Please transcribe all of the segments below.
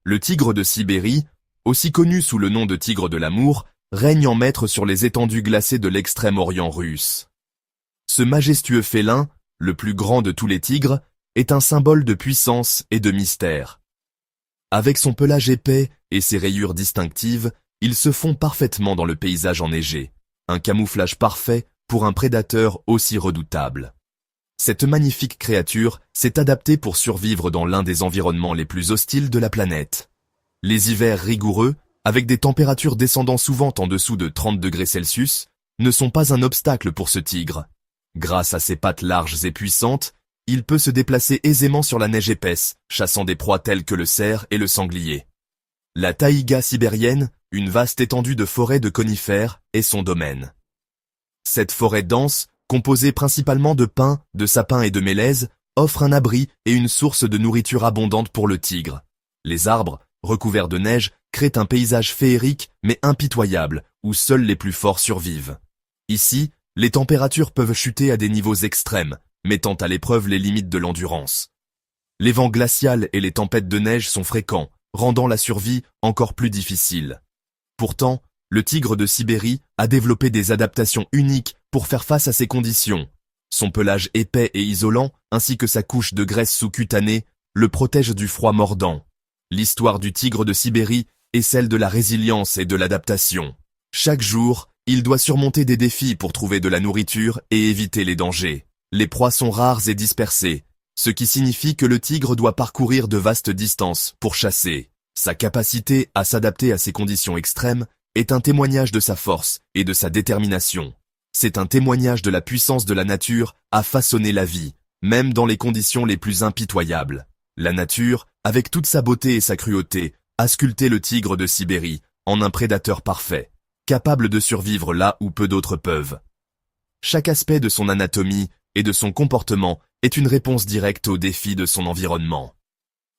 Le tigre de Sibérie, aussi connu sous le nom de tigre de l'amour, règne en maître sur les étendues glacées de l'extrême-orient russe. Ce majestueux félin, le plus grand de tous les tigres, est un symbole de puissance et de mystère. Avec son pelage épais et ses rayures distinctives, il se fond parfaitement dans le paysage enneigé, un camouflage parfait pour un prédateur aussi redoutable. Cette magnifique créature s'est adaptée pour survivre dans l'un des environnements les plus hostiles de la planète. Les hivers rigoureux, avec des températures descendant souvent en dessous de 30 degrés Celsius, ne sont pas un obstacle pour ce tigre. Grâce à ses pattes larges et puissantes, il peut se déplacer aisément sur la neige épaisse, chassant des proies telles que le cerf et le sanglier. La taïga sibérienne, une vaste étendue de forêts de conifères, est son domaine. Cette forêt dense, composée principalement de pins, de sapins et de mélèzes, offre un abri et une source de nourriture abondante pour le tigre. Les arbres, recouverts de neige, créent un paysage féerique mais impitoyable, où seuls les plus forts survivent. Ici, les températures peuvent chuter à des niveaux extrêmes, mettant à l'épreuve les limites de l'endurance. Les vents glacials et les tempêtes de neige sont fréquents, rendant la survie encore plus difficile. Pourtant, le tigre de Sibérie a développé des adaptations uniques pour faire face à ces conditions. Son pelage épais et isolant, ainsi que sa couche de graisse sous-cutanée, le protègent du froid mordant. L'histoire du tigre de Sibérie est celle de la résilience et de l'adaptation. Chaque jour, il doit surmonter des défis pour trouver de la nourriture et éviter les dangers. Les proies sont rares et dispersées, ce qui signifie que le tigre doit parcourir de vastes distances pour chasser. Sa capacité à s'adapter à ces conditions extrêmes est un témoignage de sa force et de sa détermination. C'est un témoignage de la puissance de la nature à façonner la vie, même dans les conditions les plus impitoyables. La nature, avec toute sa beauté et sa cruauté, a sculpté le tigre de Sibérie en un prédateur parfait, capable de survivre là où peu d'autres peuvent. Chaque aspect de son anatomie et de son comportement est une réponse directe aux défis de son environnement.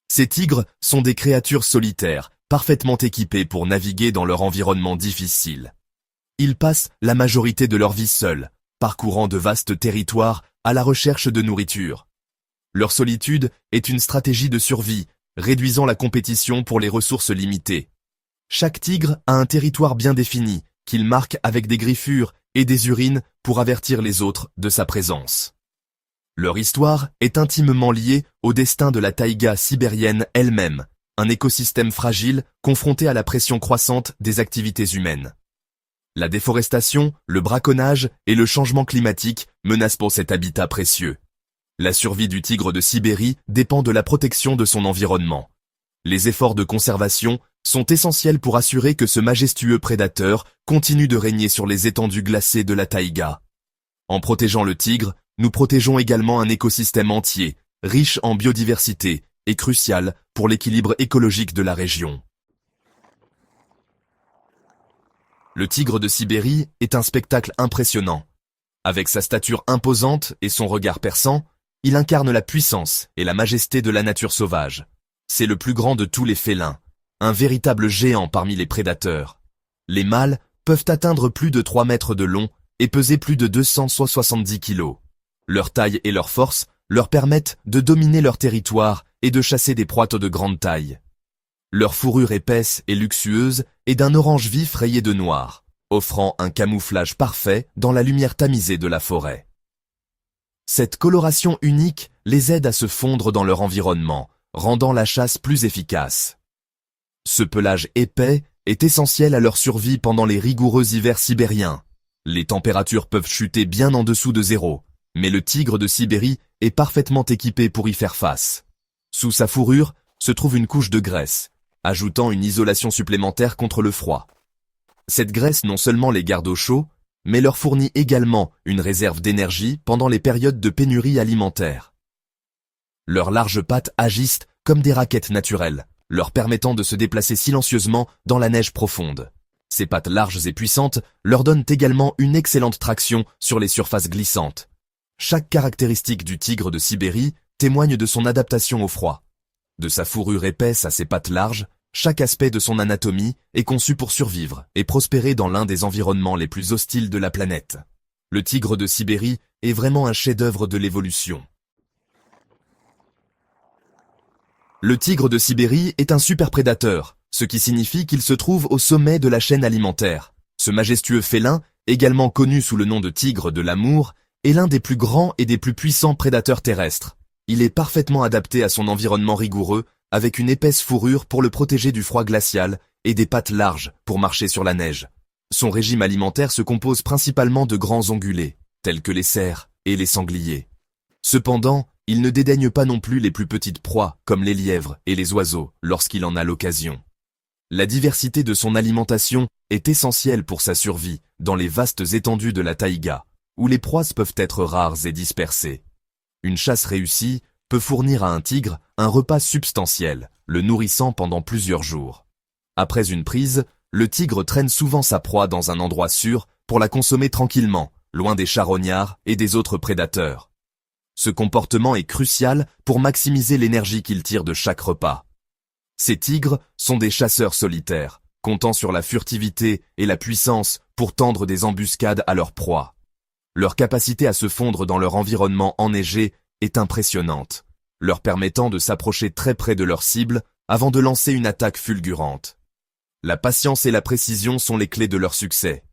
Ces tigres sont des créatures solitaires, parfaitement équipées pour naviguer dans leur environnement difficile. Ils passent la majorité de leur vie seuls, parcourant de vastes territoires à la recherche de nourriture. Leur solitude est une stratégie de survie, réduisant la compétition pour les ressources limitées. Chaque tigre a un territoire bien défini, qu'il marque avec des griffures et des urines pour avertir les autres de sa présence. Leur histoire est intimement liée au destin de la taïga sibérienne elle-même, un écosystème fragile confronté à la pression croissante des activités humaines. La déforestation, le braconnage et le changement climatique menacent pour cet habitat précieux. La survie du tigre de Sibérie dépend de la protection de son environnement. Les efforts de conservation sont essentiels pour assurer que ce majestueux prédateur continue de régner sur les étendues glacées de la taïga. En protégeant le tigre, nous protégeons également un écosystème entier, riche en biodiversité et crucial pour l'équilibre écologique de la région. Le tigre de Sibérie est un spectacle impressionnant. Avec sa stature imposante et son regard perçant, il incarne la puissance et la majesté de la nature sauvage. C'est le plus grand de tous les félins, un véritable géant parmi les prédateurs. Les mâles peuvent atteindre plus de 3 mètres de long et peser plus de 270 kilos. Leur taille et leur force leur permettent de dominer leur territoire et de chasser des proies de grande taille. Leur fourrure épaisse et luxueuse est d'un orange vif rayé de noir, offrant un camouflage parfait dans la lumière tamisée de la forêt. Cette coloration unique les aide à se fondre dans leur environnement, rendant la chasse plus efficace. Ce pelage épais est essentiel à leur survie pendant les rigoureux hivers sibériens. Les températures peuvent chuter bien en dessous de zéro, mais le tigre de Sibérie est parfaitement équipé pour y faire face. Sous sa fourrure se trouve une couche de graisse, ajoutant une isolation supplémentaire contre le froid. Cette graisse non seulement les garde au chaud, mais leur fournit également une réserve d'énergie pendant les périodes de pénurie alimentaire. Leurs larges pattes agissent comme des raquettes naturelles, leur permettant de se déplacer silencieusement dans la neige profonde. Ces pattes larges et puissantes leur donnent également une excellente traction sur les surfaces glissantes. Chaque caractéristique du tigre de Sibérie témoigne de son adaptation au froid. De sa fourrure épaisse à ses pattes larges, chaque aspect de son anatomie est conçu pour survivre et prospérer dans l'un des environnements les plus hostiles de la planète. Le tigre de Sibérie est vraiment un chef-d'œuvre de l'évolution. Le tigre de Sibérie est un superprédateur, ce qui signifie qu'il se trouve au sommet de la chaîne alimentaire. Ce majestueux félin, également connu sous le nom de tigre de l'amour, est l'un des plus grands et des plus puissants prédateurs terrestres. Il est parfaitement adapté à son environnement rigoureux, avec une épaisse fourrure pour le protéger du froid glacial et des pattes larges pour marcher sur la neige. Son régime alimentaire se compose principalement de grands ongulés, tels que les cerfs et les sangliers. Cependant, il ne dédaigne pas non plus les plus petites proies, comme les lièvres et les oiseaux, lorsqu'il en a l'occasion. La diversité de son alimentation est essentielle pour sa survie dans les vastes étendues de la taïga, où les proies peuvent être rares et dispersées. Une chasse réussie peut fournir à un tigre un repas substantiel, le nourrissant pendant plusieurs jours. Après une prise, le tigre traîne souvent sa proie dans un endroit sûr pour la consommer tranquillement, loin des charognards et des autres prédateurs. Ce comportement est crucial pour maximiser l'énergie qu'il tire de chaque repas. Ces tigres sont des chasseurs solitaires, comptant sur la furtivité et la puissance pour tendre des embuscades à leur proie. Leur capacité à se fondre dans leur environnement enneigé est impressionnante, leur permettant de s'approcher très près de leur cible avant de lancer une attaque fulgurante. La patience et la précision sont les clés de leur succès.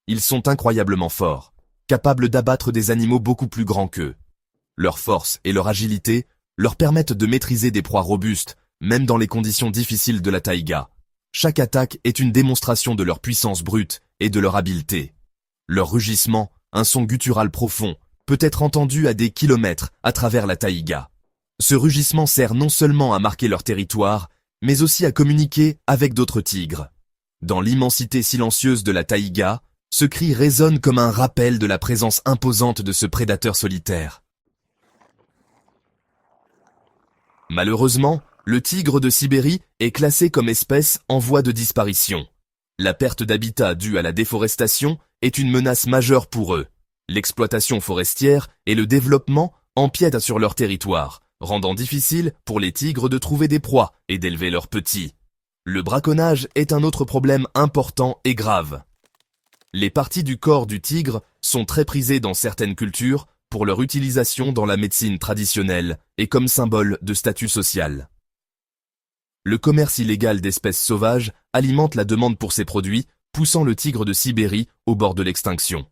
Ils sont incroyablement forts, capables d'abattre des animaux beaucoup plus grands qu'eux. Leur force et leur agilité leur permettent de maîtriser des proies robustes, même dans les conditions difficiles de la taïga. Chaque attaque est une démonstration de leur puissance brute et de leur habileté. Leur rugissement, un son guttural profond, peut être entendu à des kilomètres à travers la taïga. Ce rugissement sert non seulement à marquer leur territoire, mais aussi à communiquer avec d'autres tigres. Dans l'immensité silencieuse de la taïga, ce cri résonne comme un rappel de la présence imposante de ce prédateur solitaire. Malheureusement, le tigre de Sibérie est classé comme espèce en voie de disparition. La perte d'habitat due à la déforestation est une menace majeure pour eux. L'exploitation forestière et le développement empiètent sur leur territoire, rendant difficile pour les tigres de trouver des proies et d'élever leurs petits. Le braconnage est un autre problème important et grave. Les parties du corps du tigre sont très prisées dans certaines cultures pour leur utilisation dans la médecine traditionnelle et comme symbole de statut social. Le commerce illégal d'espèces sauvages alimente la demande pour ces produits, poussant le tigre de Sibérie au bord de l'extinction.